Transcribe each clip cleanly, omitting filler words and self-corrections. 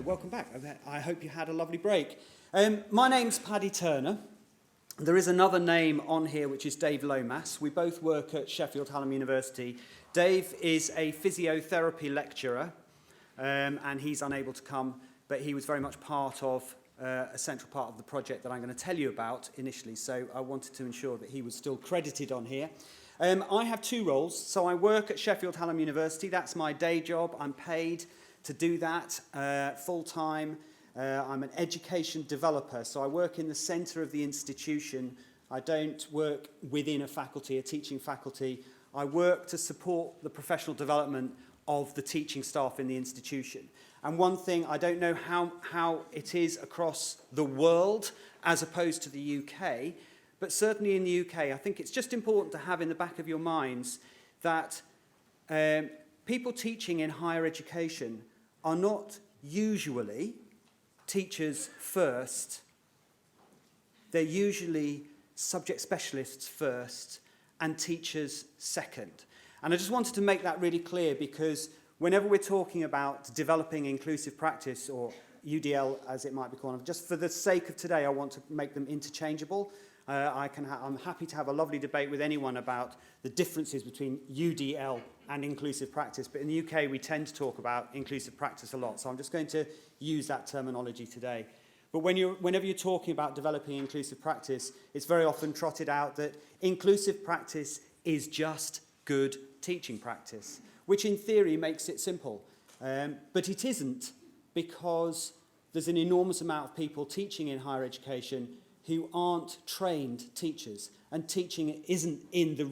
welcome back. I hope you had a lovely break. My name's Paddy Turner. There is another name on here, which is Dave Lomas. We both work at Sheffield Hallam University. Dave is a physiotherapy lecturer, and he's unable to come, but he was very much part of a central part of the project that I'm going to tell you about initially, so I wanted to ensure that he was still credited on here. I have two roles. So I work at Sheffield Hallam University. That's my day job. I'm paid to do that full-time. I'm an education developer, so I work in the centre of the institution. I don't work within a faculty, a teaching faculty. I work to support the professional development of the teaching staff in the institution. And one thing, I don't know how it is across the world as opposed to the UK, but certainly in the UK, I think it's just important to have in the back of your minds that people teaching in higher education are not usually teachers first. They're usually subject specialists first and teachers second. And I just wanted to make that really clear, because whenever we're talking about developing inclusive practice, or UDL as it might be called, just for the sake of today, I want to make them interchangeable. I'm happy to have a lovely debate with anyone about the differences between UDL and inclusive practice, but in the UK we tend to talk about inclusive practice a lot, so I'm just going to use that terminology today. But whenever you're talking about developing inclusive practice, it's very often trotted out that inclusive practice is just good teaching practice, which in theory makes it simple, but it isn't, because there's an enormous amount of people teaching in higher education who aren't trained teachers, and teaching isn't in the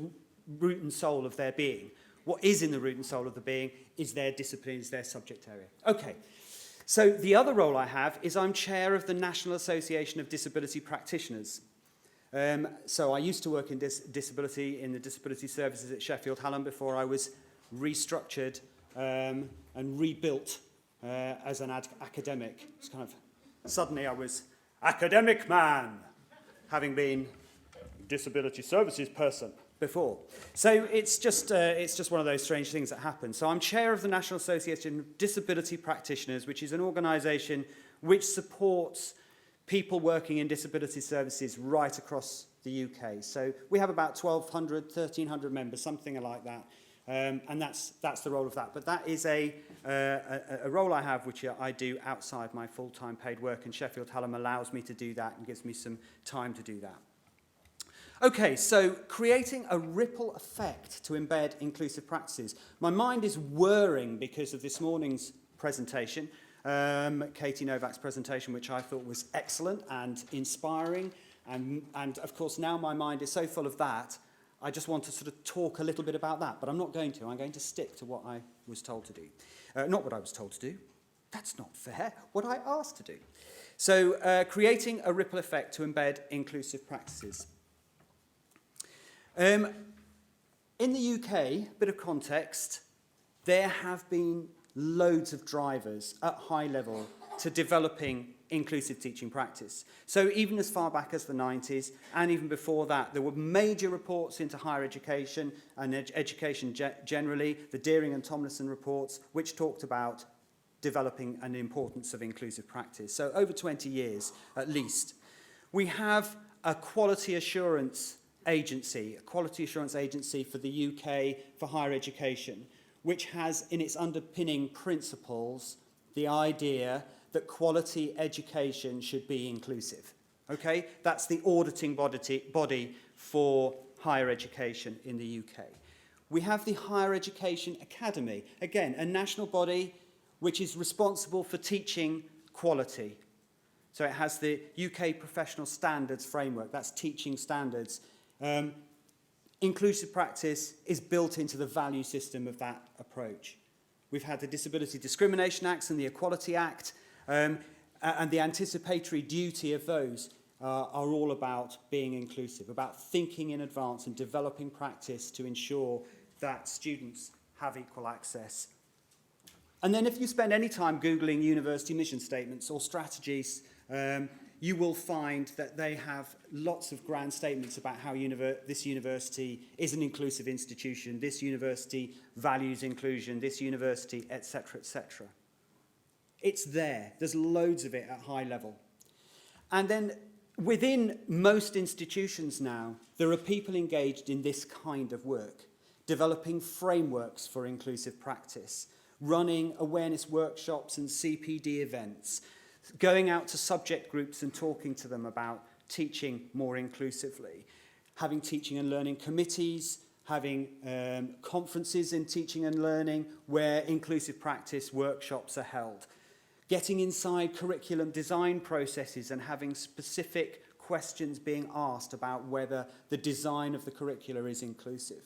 root and soul of their being. What is in the root and soul of the being is their discipline, is their subject area. Okay, so the other role I have is I'm chair of the National Association of Disability Practitioners. So I used to work in disability, in the disability services at Sheffield Hallam before I was restructured and rebuilt as an academic. It's kind of, suddenly I was academic man, having been disability services person before. So it's just one of those strange things that happen. So I'm chair of the National Association of Disability Practitioners, which is an organisation which supports people working in disability services right across the UK. So we have about 1,200, 1,300 members, something like that. And that's the role of that. But that is a role I have, which I do outside my full-time paid work, and Sheffield Hallam allows me to do that and gives me some time to do that. Okay, so creating a ripple effect to embed inclusive practices. My mind is whirring because of this morning's presentation, Katie Novak's presentation, which I thought was excellent and inspiring. And of course, now my mind is so full of that, I just want to sort of talk a little bit about that, but I'm not going to. I'm going to stick to what I was told to do. Not what I was told to do. That's not fair. What I asked to do. So creating a ripple effect to embed inclusive practices. In the UK, bit of context, there have been loads of drivers at high level to developing inclusive teaching practice. So even as far back as the 90s, and even before that, there were major reports into higher education and education generally, the Deering and Tomlinson reports, which talked about developing an importance of inclusive practice. So over 20 years, at least. We have a quality assurance agency for the UK for higher education, which has in its underpinning principles the idea that quality education should be inclusive. Okay? That's the auditing body for higher education in the UK. We have the Higher Education Academy, again, a national body which is responsible for teaching quality. So it has the UK Professional Standards Framework, that's teaching standards. Inclusive practice is built into the value system of that approach. We've had the Disability Discrimination Acts and the Equality Act, and the anticipatory duty of those are all about being inclusive, about thinking in advance and developing practice to ensure that students have equal access. And then if you spend any time Googling university mission statements or strategies, you will find that they have lots of grand statements about how this university is an inclusive institution, this university values inclusion, this university, etc., etc. It's there. There's loads of it at high level. And then within most institutions now, there are people engaged in this kind of work, developing frameworks for inclusive practice, running awareness workshops and CPD events, going out to subject groups and talking to them about teaching more inclusively, having teaching and learning committees, having conferences in teaching and learning where inclusive practice workshops are held, getting inside curriculum design processes and having specific questions being asked about whether the design of the curricula is inclusive.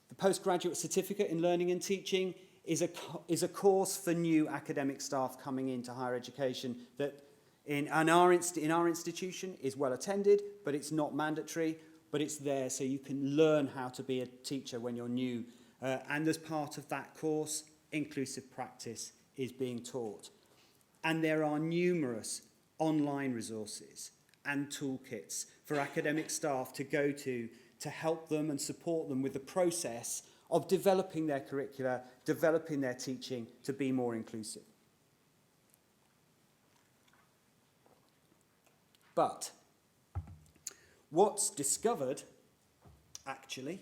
The postgraduate certificate in learning and teaching is a course for new academic staff coming into higher education that in our institution is well attended, but it's not mandatory, but it's there so you can learn how to be a teacher when you're new. And as part of that course, inclusive practice is being taught. And there are numerous online resources and toolkits for academic staff to go to help them and support them with the process of developing their curricula, developing their teaching to be more inclusive. But what's discovered, actually,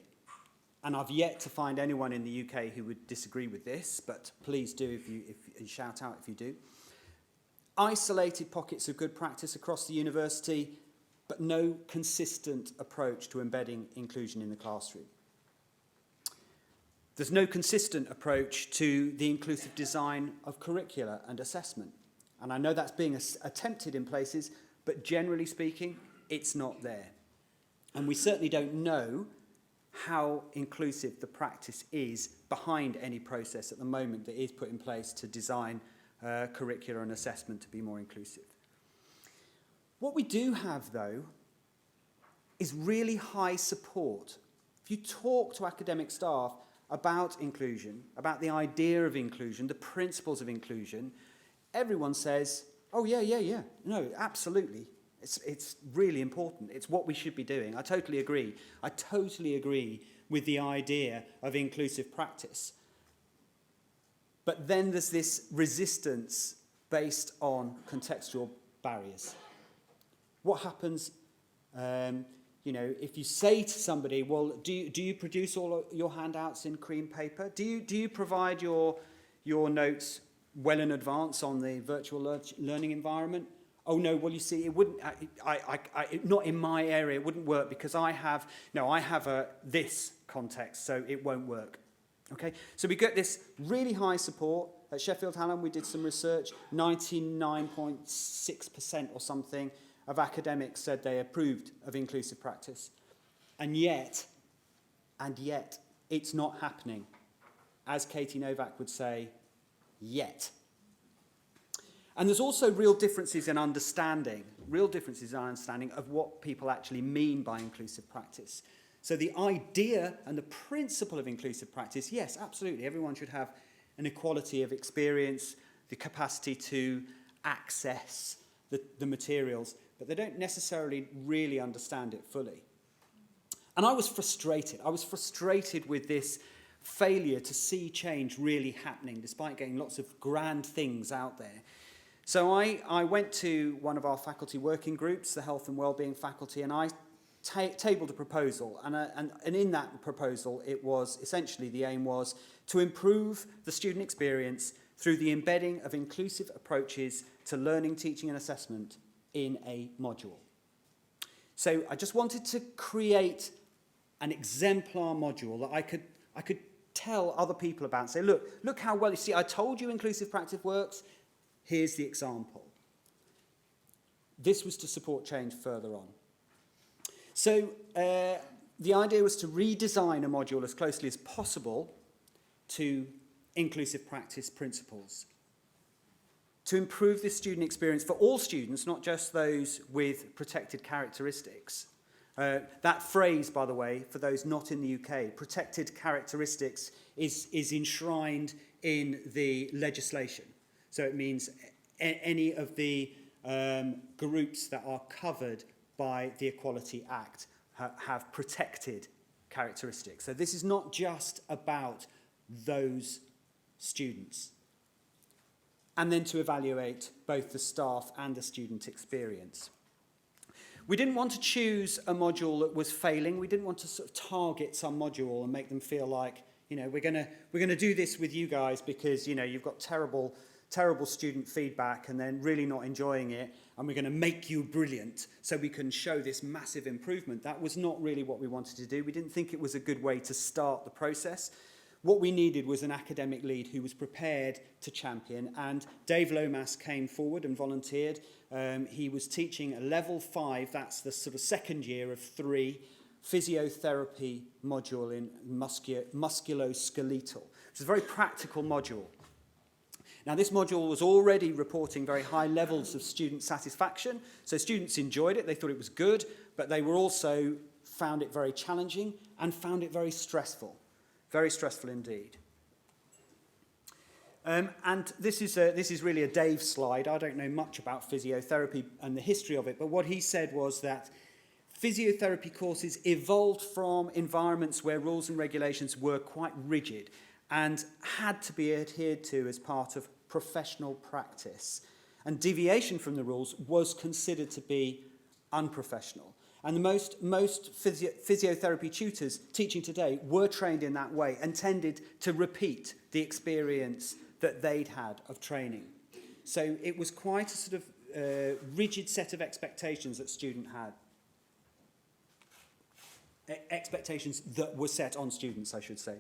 and I've yet to find anyone in the UK who would disagree with this, but please do if you shout out if you do, isolated pockets of good practice across the university, but no consistent approach to embedding inclusion in the classroom. There's no consistent approach to the inclusive design of curricula and assessment. And I know that's being attempted in places, but generally speaking, it's not there. And we certainly don't know how inclusive the practice is behind any process at the moment that is put in place to design curricula and assessment to be more inclusive. What we do have, though, is really high support. If you talk to academic staff about inclusion, about the idea of inclusion, the principles of inclusion, everyone says, oh, yeah, no, absolutely. It's really important. It's what we should be doing. I totally agree. I totally agree with the idea of inclusive practice. But then there's this resistance based on contextual barriers. What happens, if you say to somebody, well, do you produce all your handouts in cream paper? Do you provide your notes well in advance on the virtual learning environment? Oh no, well you see, it wouldn't. Not in my area. It wouldn't work because I have this context, so it won't work. Okay, so we get this really high support at Sheffield Hallam. We did some research. 99.6% or something of academics said they approved of inclusive practice, and yet, it's not happening. As Katie Novak would say, yet. And there's also real differences in understanding of what people actually mean by inclusive practice. So the idea and the principle of inclusive practice, yes, absolutely, everyone should have an equality of experience, the capacity to access the materials, but they don't necessarily really understand it fully. And I was frustrated. I was frustrated with this failure to see change really happening, despite getting lots of grand things out there. So I went to one of our faculty working groups, the Health and Wellbeing faculty, and I tabled a proposal. And in that proposal, it was essentially the aim was to improve the student experience through the embedding of inclusive approaches to learning, teaching, and assessment in a module. So I just wanted to create an exemplar module that I could tell other people about and say, look how well, you see, I told you inclusive practice works. Here's the example. This was to support change further on. So the idea was to redesign a module as closely as possible to inclusive practice principles, to improve the student experience for all students, not just those with protected characteristics. That phrase, by the way, for those not in the UK, protected characteristics is enshrined in the legislation. So it means any of the groups that are covered by the Equality Act have protected characteristics. So this is not just about those students. and then to evaluate both the staff and the student experience. We didn't want to choose a module that was failing. We didn't want to sort of target some module and make them feel like, you know, we're gonna do this with you guys because, you know, you've got terrible student feedback and then really not enjoying it, and we're going to make you brilliant so we can show this massive improvement. That was not really what we wanted to do. We didn't think it was a good way to start the process. What we needed was an academic lead who was prepared to champion, and Dave Lomas came forward and volunteered. He was teaching a level 5, that's the sort of second year of 3, physiotherapy module in musculoskeletal, which is a very practical module. Now, this module was already reporting very high levels of student satisfaction, so students enjoyed it, they thought it was good, but they were also found it very challenging and found it very stressful indeed. And this is really a Dave slide. I don't know much about physiotherapy and the history of it, but what he said was that physiotherapy courses evolved from environments where rules and regulations were quite rigid and had to be adhered to as part of professional practice. And deviation from the rules was considered to be unprofessional. And the most physiotherapy tutors teaching today were trained in that way and tended to repeat the experience that they'd had of training. So it was quite a sort of rigid set of expectations that students had. Expectations that were set on students, I should say.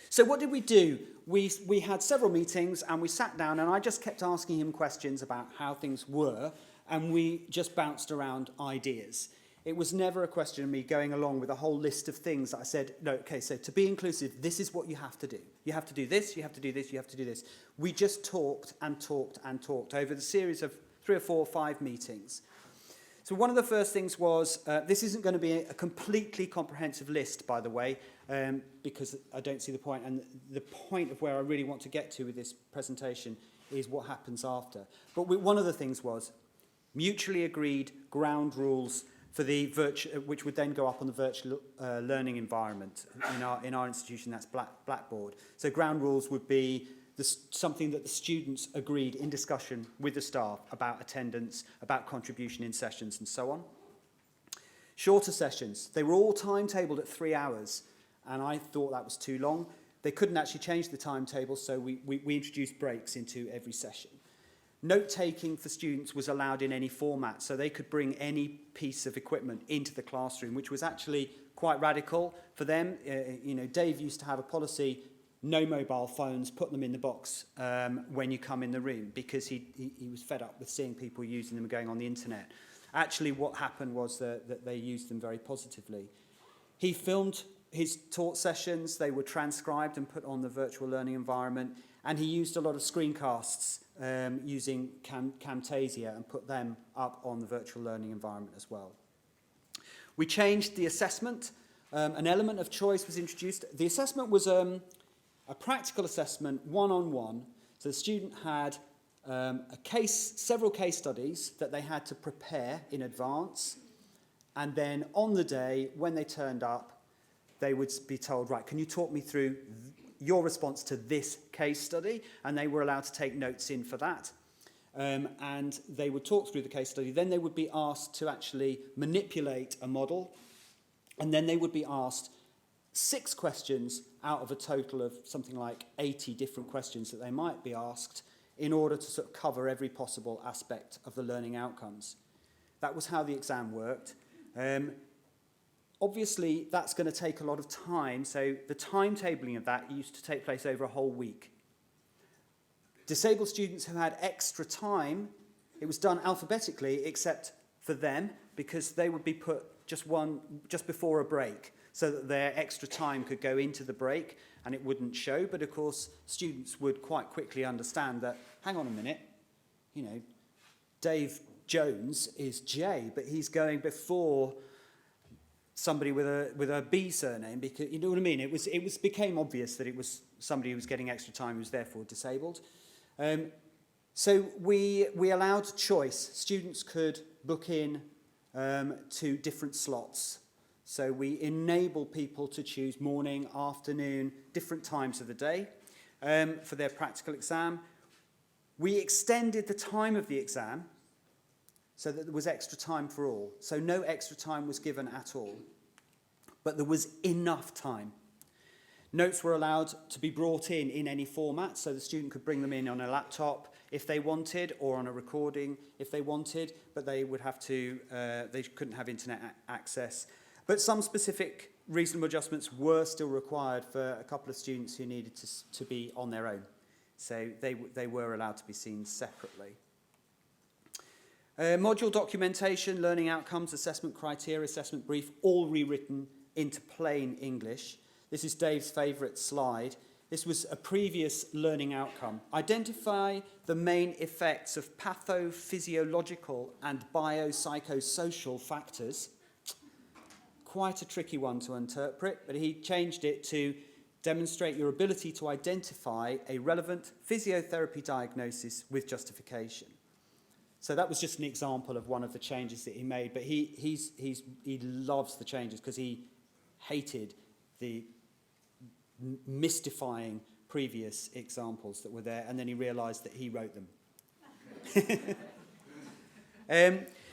So what did we do? We had several meetings and we sat down and I just kept asking him questions about how things were, and we just bounced around ideas. It was never a question of me going along with a whole list of things that I said, no, okay, so to be inclusive, this is what you have to do. You have to do this, you have to do this, you have to do this. We just talked and talked and talked over the series of 3 or 4 or 5 meetings. So one of the first things was, this isn't going to be a completely comprehensive list, by the way, because I don't see the point. And the point of where I really want to get to with this presentation is what happens after. But one of the things was mutually agreed ground rules for the which would then go up on the virtual learning environment in our institution. That's Blackboard. So ground rules would be something that the students agreed in discussion with the staff about attendance, about contribution in sessions, and so on. Shorter sessions. They were all timetabled at 3 hours, and I thought that was too long. They couldn't actually change the timetable, so we introduced breaks into every session. Note-taking for students was allowed in any format, so they could bring any piece of equipment into the classroom, which was actually quite radical for them. Dave used to have a policy: no mobile phones, put them in the box when you come in the room, because he was fed up with seeing people using them going on the internet. Actually, what happened was that they used them very positively. He filmed his taught sessions. They were transcribed and put on the virtual learning environment, and he used a lot of screencasts using Camtasia and put them up on the virtual learning environment as well. We changed the assessment. An element of choice was introduced. The assessment was a practical assessment, one-on-one. So the student had several case studies that they had to prepare in advance. And then on the day, when they turned up, they would be told, right, can you talk me through your response to this case study? And they were allowed to take notes in for that. And they would talk through the case study. Then they would be asked to actually manipulate a model. And then they would be asked 6 questions out of a total of something like 80 different questions that they might be asked in order to sort of cover every possible aspect of the learning outcomes. That was how the exam worked. Obviously, that's going to take a lot of time, so the timetabling of that used to take place over a whole week. Disabled students who had extra time, it was done alphabetically except for them, because they would be put just before a break, so that their extra time could go into the break and it wouldn't show. But of course, students would quite quickly understand that, hang on a minute, Dave Jones is J, but he's going before somebody with a B surname, because you know what I mean. It became obvious that it was somebody who was getting extra time who was therefore disabled. So we allowed choice. Students could book in to different slots. So we enable people to choose morning, afternoon, different times of the day for their practical exam. We extended the time of the exam so that there was extra time for all. So no extra time was given at all. But there was enough time. Notes were allowed to be brought in any format, so the student could bring them in on a laptop if they wanted, or on a recording if they wanted, but they would have to, they couldn't have internet access. But some specific reasonable adjustments were still required for a couple of students who needed to be on their own. So they were allowed to be seen separately. Module documentation, learning outcomes, assessment criteria, assessment brief, all rewritten into plain English. This is Dave's favourite slide. This was a previous learning outcome. Identify the main effects of pathophysiological and biopsychosocial factors. Quite a tricky one to interpret, but he changed it to demonstrate your ability to identify a relevant physiotherapy diagnosis with justification. So that was just an example of one of the changes that he made, but he loves the changes because he hated the mystifying previous examples that were there, and then he realised that he wrote them.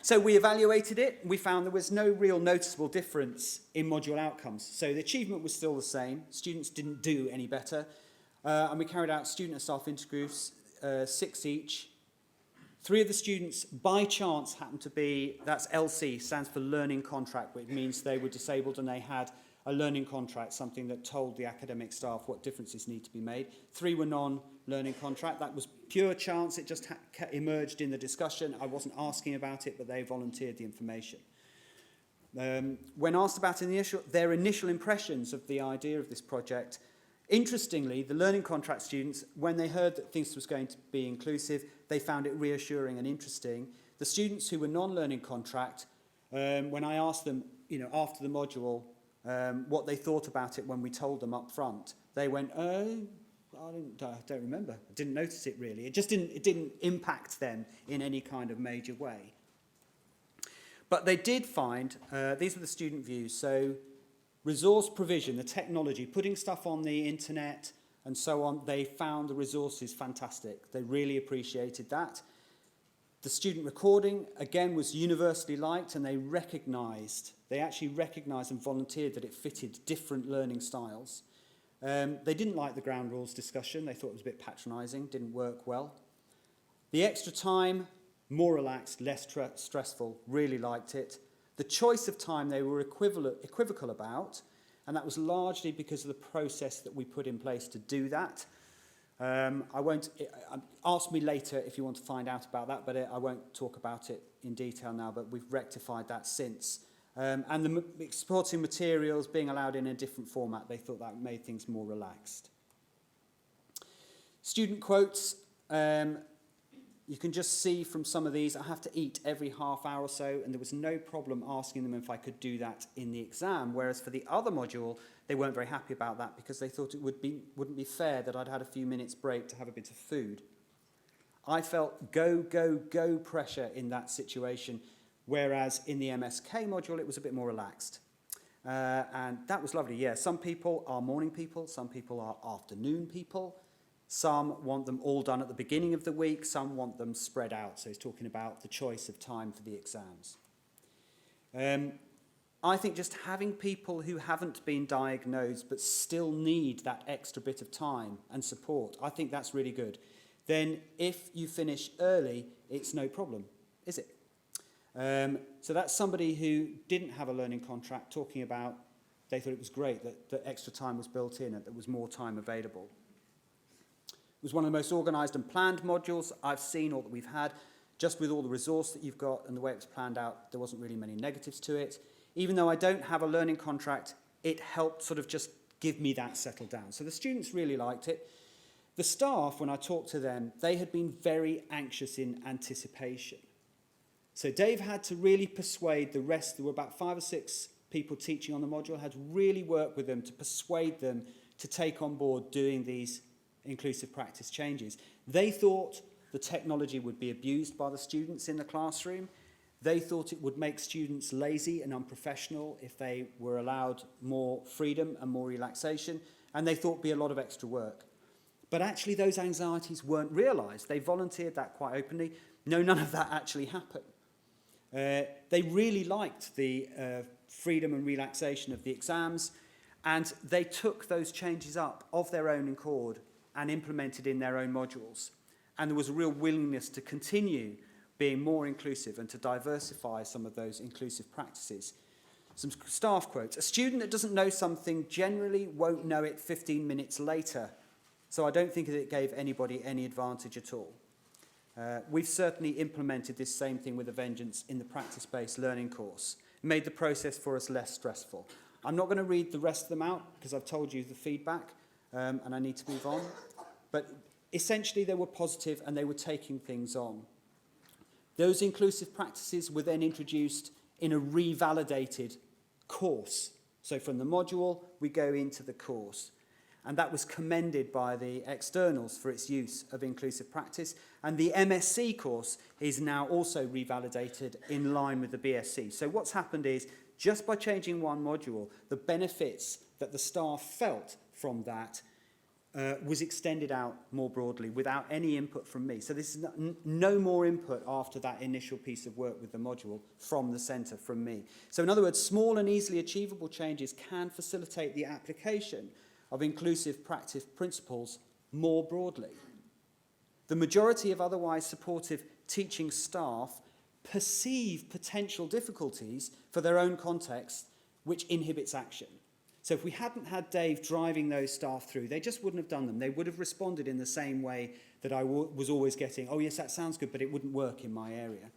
So we evaluated it. We found there was no real noticeable difference in module outcomes. So the achievement was still the same. Students didn't do any better. And we carried out student and staff interviews, 6 each. 3 of the students, by chance, happened to be, that's LC, stands for Learning Contract, which means they were disabled and they had a learning contract, something that told the academic staff what differences need to be made. 3 were non-learning contract. That was pure chance. It just emerged in the discussion. I wasn't asking about it, but they volunteered the information. When asked about their initial impressions of the idea of this project, interestingly, the learning contract students, when they heard that this was going to be inclusive, they found it reassuring and interesting. The students who were non-learning contract, when I asked them, after the module, what they thought about it when we told them up front, they went, I don't remember. I didn't notice it really. It didn't impact them in any kind of major way. But they did find, these were the student views, so resource provision, the technology, putting stuff on the internet and so on, they found the resources fantastic. They really appreciated that. The student recording, again, was universally liked, and they actually recognised and volunteered that it fitted different learning styles. They didn't like the ground rules discussion. They thought it was a bit patronising, didn't work well. The extra time, more relaxed, less stressful, really liked it. The choice of time they were equivocal about, and that was largely because of the process that we put in place to do that. Ask me later if you want to find out about that, but I won't talk about it in detail now, but we've rectified that since. And the supporting materials being allowed in a different format, they thought that made things more relaxed. Student quotes, you can just see from some of these, I have to eat every half hour or so, and there was no problem asking them if I could do that in the exam, whereas for the other module, they weren't very happy about that because they thought it wouldn't be fair that I'd had a few minutes break to have a bit of food. I felt go, go, go pressure in that situation, whereas in the MSK module, it was a bit more relaxed. And that was lovely, yeah. Some people are morning people, some people are afternoon people. Some want them all done at the beginning of the week, some want them spread out. So he's talking about the choice of time for the exams. I think just having people who haven't been diagnosed but still need that extra bit of time and support, I think that's really good. Then if you finish early, it's no problem, is it? So that's somebody who didn't have a learning contract talking about, they thought it was great that extra time was built in and there was more time available. It was one of the most organised and planned modules I've seen or that we've had. Just with all the resource that you've got and the way it was planned out, there wasn't really many negatives to it. Even though I don't have a learning contract, it helped sort of just give me that settle down. So the students really liked it. The staff, when I talked to them, they had been very anxious in anticipation. So Dave had to really persuade the rest. There were about 5 or 6 people teaching on the module, had to really work with them to persuade them to take on board doing these inclusive practice changes. They thought the technology would be abused by the students in the classroom. They thought it would make students lazy and unprofessional if they were allowed more freedom and more relaxation, and they thought it would be a lot of extra work. But actually those anxieties weren't realised. They volunteered that quite openly. No, none of that actually happened. They really liked the freedom and relaxation of the exams, and they took those changes up of their own accord and implemented in their own modules. And there was a real willingness to continue being more inclusive and to diversify some of those inclusive practices. Some staff quotes. A student that doesn't know something generally won't know it 15 minutes later. So I don't think that it gave anybody any advantage at all. We've certainly implemented this same thing with a vengeance in the practice-based learning course. It made the process for us less stressful. I'm not going to read the rest of them out because I've told you the feedback and I need to move on. But essentially they were positive and they were taking things on. Those inclusive practices were then introduced in a revalidated course. So from the module, we go into the course. And that was commended by the externals for its use of inclusive practice. And the MSc course is now also revalidated in line with the BSc. So what's happened is, just by changing one module, the benefits that the staff felt from that was extended out more broadly without any input from me. So this is no more input after that initial piece of work with the module from the centre, from me. So in other words, small and easily achievable changes can facilitate the application of inclusive practice principles more broadly. The majority of otherwise supportive teaching staff perceive potential difficulties for their own context, which inhibits action. So if we hadn't had Dave driving those staff through, they just wouldn't have done them. They would have responded in the same way that I was always getting, oh yes, that sounds good, but it wouldn't work in my area.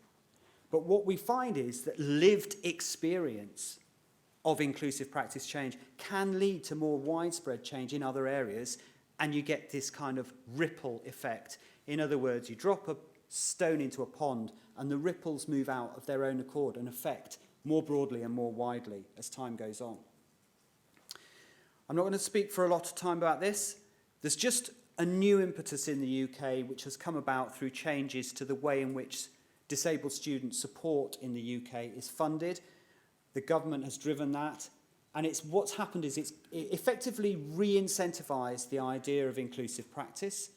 But what we find is that lived experience of inclusive practice change can lead to more widespread change in other areas, and you get this kind of ripple effect. In other words, you drop a stone into a pond and the ripples move out of their own accord and affect more broadly and more widely as time goes on. I'm not going to speak for a lot of time about this. There's just a new impetus in the UK which has come about through changes to the way in which disabled student support in the UK is funded. The government has driven that, and what's happened is it effectively re-incentivised the idea of inclusive practice,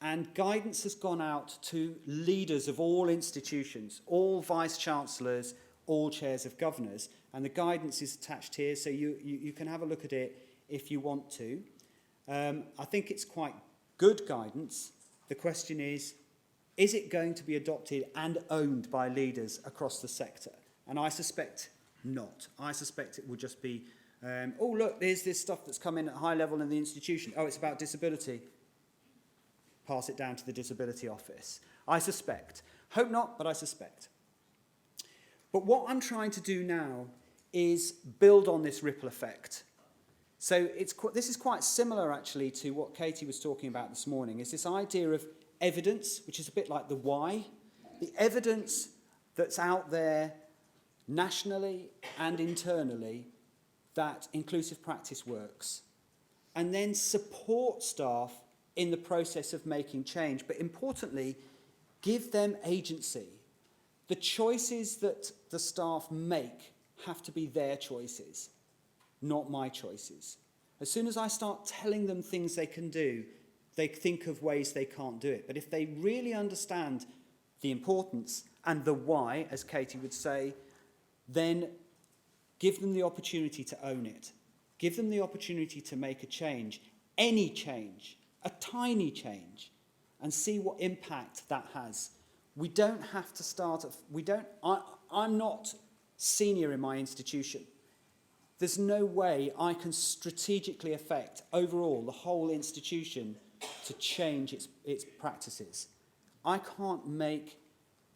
and guidance has gone out to leaders of all institutions, all vice-chancellors, all chairs of governors, and the guidance is attached here, so you can have a look at it if you want to. I think it's quite good guidance. The question is it going to be adopted and owned by leaders across the sector? And I suspect not. I suspect it will just be, oh, look, there's this stuff that's come in at high level in the institution. Oh, it's about disability. Pass it down to the disability office. I suspect. Hope not, but I suspect. But what I'm trying to do now is build on this ripple effect. So this is quite similar, actually, to what Katie was talking about this morning, is this idea of evidence, which is a bit like the why. The evidence that's out there nationally and internally that inclusive practice works, and then support staff in the process of making change, but importantly, give them agency. The choices that the staff make have to be their choices, not my choices. As soon as I start telling them things they can do, they think of ways they can't do it. But if they really understand the importance and the why, as Katie would say, then give them the opportunity to own it. Give them the opportunity to make a change, any change, a tiny change, and see what impact that has. We don't have to start, I'm not senior in my institution. There's no way I can strategically affect overall the whole institution to change its practices. I can't make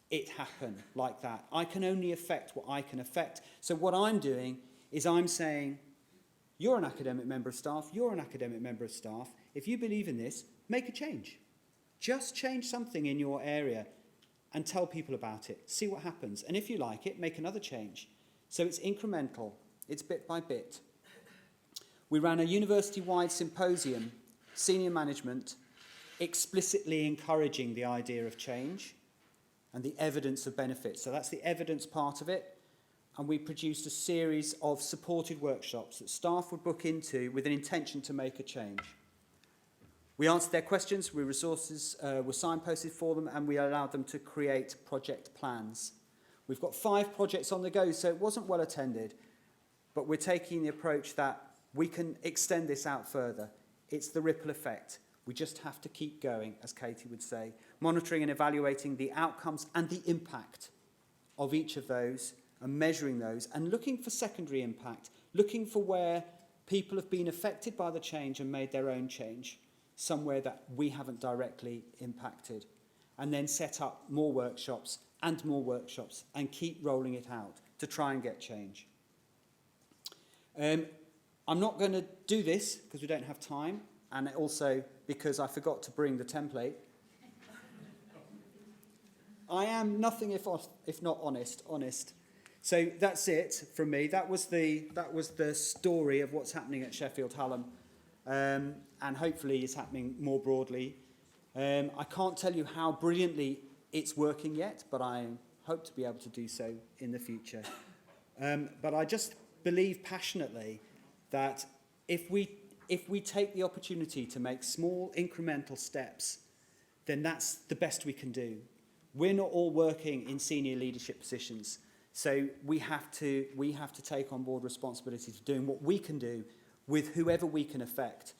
it happen like that. I can only affect what I can affect. So what I'm doing is I'm saying, you're an academic member of staff, you're an academic member of staff. If you believe in this, make a change. Just change something in your area and tell people about it. See what happens. And if you like it, make another change. So it's incremental. It's bit by bit. We ran a university-wide symposium, senior management, explicitly encouraging the idea of change and the evidence of benefits. So that's the evidence part of it. And we produced a series of supported workshops that staff would book into with an intention to make a change. We answered their questions, resources were signposted for them, and we allowed them to create project plans. We've got 5 projects on the go, so it wasn't well attended, but we're taking the approach that we can extend this out further. It's the ripple effect. We just have to keep going, as Katie would say, monitoring and evaluating the outcomes and the impact of each of those, and measuring those, and looking for secondary impact, looking for where people have been affected by the change and made their own change, somewhere that we haven't directly impacted, and then set up more workshops and keep rolling it out to try and get change. I'm not going to do this because we don't have time, and also because I forgot to bring the template. I am nothing if not honest. So that's it from me. That was the story of what's happening at Sheffield Hallam, and hopefully is happening more broadly. I can't tell you how brilliantly it's working yet, but I hope to be able to do so in the future. But I just believe passionately that if we take the opportunity to make small incremental steps, then that's the best we can do. We're not all working in senior leadership positions, so we have to take on board responsibility for doing what we can do with whoever we can affect.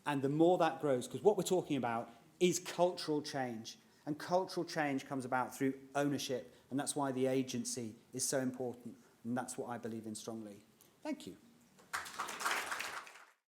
And the more that grows, because what we're talking about is cultural change. And cultural change comes about through ownership, and that's why the agency is so important, and that's what I believe in strongly. Thank you.